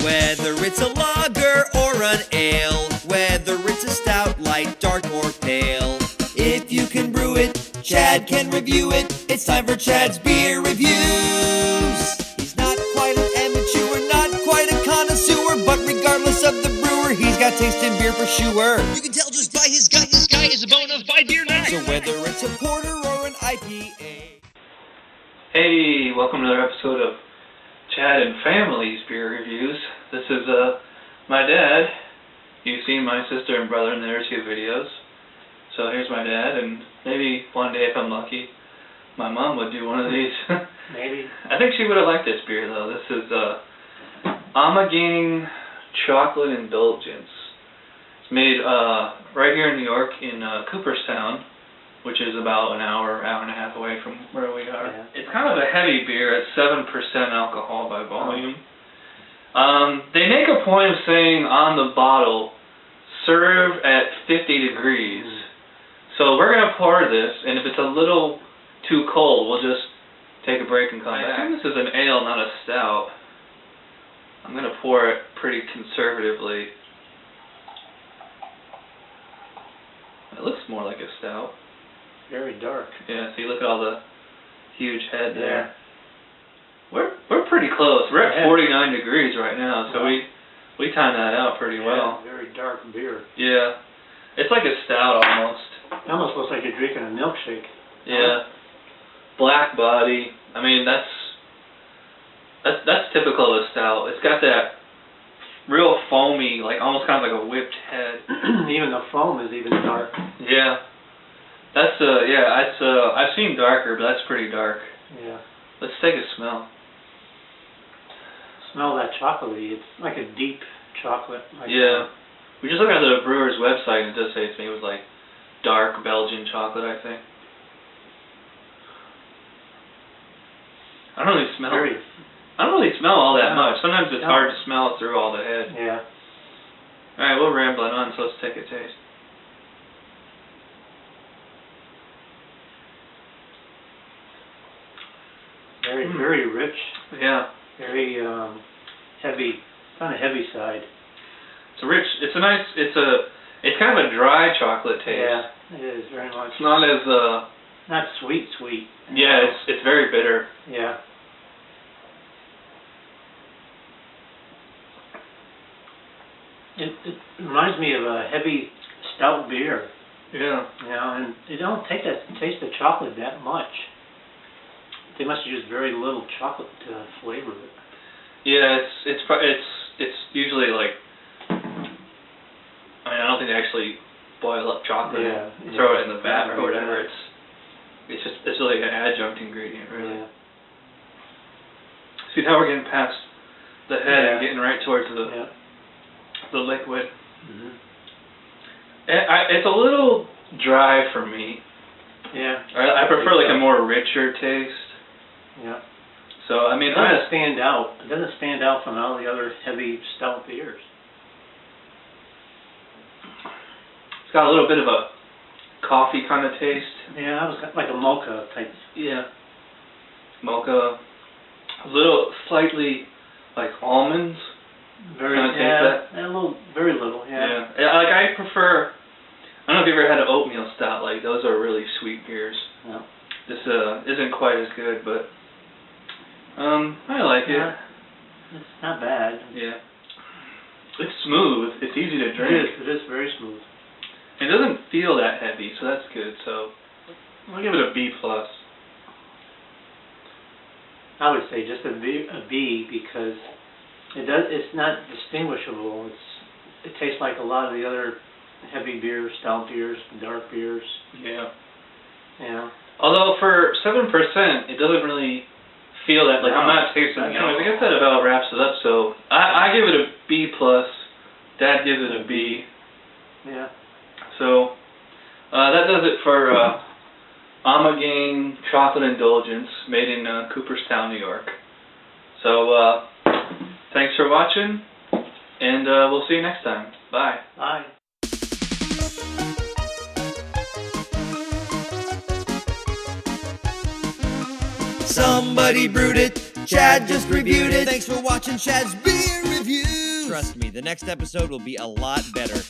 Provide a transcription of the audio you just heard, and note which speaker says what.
Speaker 1: Whether it's a lager or an ale, whether it's a stout, light, dark, or pale. If you can brew it, Chad can review it. It's time for Chad's Beer Reviews. He's not quite an amateur, not quite a connoisseur, but regardless of the brewer, he's got taste in beer for sure.
Speaker 2: You can tell just by his gut, this guy is a bona fide beer nut.
Speaker 1: So whether it's a porter or an IPA.
Speaker 3: Hey, welcome to another episode of Chad and Family's Beer Reviews. This is my dad. You've seen my sister and brother in the other two videos. So here's my dad, and maybe one day if I'm lucky, my mom would do one of these.
Speaker 4: Maybe.
Speaker 3: I think she would have liked this beer though. This is Ommegang Chocolate Indulgence. It's made right here in New York in Cooperstown, which is about an hour and a half away from where we are. Yeah. It's kind of a heavy beer at 7% alcohol by volume. They make a point of saying on the bottle, serve at 50 degrees. So we're going to pour this, and if it's a little too cold, we'll just take a break and come back. I think this is an ale, not a stout. I'm going to pour it pretty conservatively. It looks more like a stout.
Speaker 4: Very dark.
Speaker 3: Yeah, see, look at all the huge head there. We're pretty close. We're at 49 degrees right now, so we timed that out pretty well.
Speaker 4: Very dark beer.
Speaker 3: Yeah. It's like a stout almost.
Speaker 4: It almost looks like you're drinking a milkshake.
Speaker 3: Yeah. Black body. I mean, that's typical of a stout. It's got that real foamy, like almost kind of like a whipped head.
Speaker 4: Even the foam is even dark.
Speaker 3: Yeah. That's I've seen darker, but that's pretty dark.
Speaker 4: Yeah.
Speaker 3: Let's take a smell.
Speaker 4: Smell that chocolatey. It's like a deep chocolate.
Speaker 3: Yeah. We just looked at the brewer's website and it does say it's made with like dark Belgian chocolate, I think. I don't really smell all that much. Sometimes it's hard to smell through all the head.
Speaker 4: Yeah.
Speaker 3: Alright, we're rambling on, so let's take a taste.
Speaker 4: Very rich.
Speaker 3: Yeah.
Speaker 4: Very heavy, on the heavy side.
Speaker 3: It's rich. It's kind of a dry chocolate taste.
Speaker 4: Yeah, it is very much.
Speaker 3: It's not as
Speaker 4: not sweet.
Speaker 3: Yeah, it's very bitter.
Speaker 4: Yeah. It reminds me of a heavy stout beer.
Speaker 3: Yeah.
Speaker 4: You know, and you don't taste the chocolate that much. They must use very little chocolate to flavor it.
Speaker 3: Yeah, it's usually like, I mean, I don't think they actually boil up chocolate and throw it in the vat or whatever. It's really an adjunct ingredient, really.
Speaker 4: Yeah.
Speaker 3: See, now we're getting past the head and getting right towards the liquid.
Speaker 4: Mm-hmm.
Speaker 3: It's a little dry for me.
Speaker 4: Yeah.
Speaker 3: I prefer like a more richer taste.
Speaker 4: Yeah.
Speaker 3: So I mean,
Speaker 4: it doesn't stand out. It doesn't stand out from all the other heavy stout beers.
Speaker 3: It's got a little bit of a coffee kind of taste.
Speaker 4: Yeah, it was like a mocha type.
Speaker 3: Yeah. Mocha. A little slightly like almonds.
Speaker 4: Very very little. Yeah.
Speaker 3: Yeah. Like I prefer. I don't know if you ever had an oatmeal stout. Like those are really sweet beers.
Speaker 4: No.
Speaker 3: This isn't quite as good, but I like it.
Speaker 4: It's not bad.
Speaker 3: Yeah. It's smooth. It's easy to drink.
Speaker 4: It is very smooth.
Speaker 3: It doesn't feel that heavy, so that's good. So I'll give it a B+.
Speaker 4: I would say just a B because it's not distinguishable. It tastes like a lot of the other heavy beers, stout beers, dark beers.
Speaker 3: Yeah.
Speaker 4: Yeah.
Speaker 3: Although for 7%, it doesn't really feel that, like, I'm not tasting it. I guess that about wraps it up, so I give it a B+. Dad gives it a B.
Speaker 4: Yeah.
Speaker 3: So, that does it for Ommegang Chocolate Indulgence, made in Cooperstown, New York. So, thanks for watching, and we'll see you next time. Bye.
Speaker 4: Bye.
Speaker 1: Somebody brewed it, Chad just reviewed it. Thanks for watching Chad's Beer Review. reviews. Trust me, the next episode will be a lot better.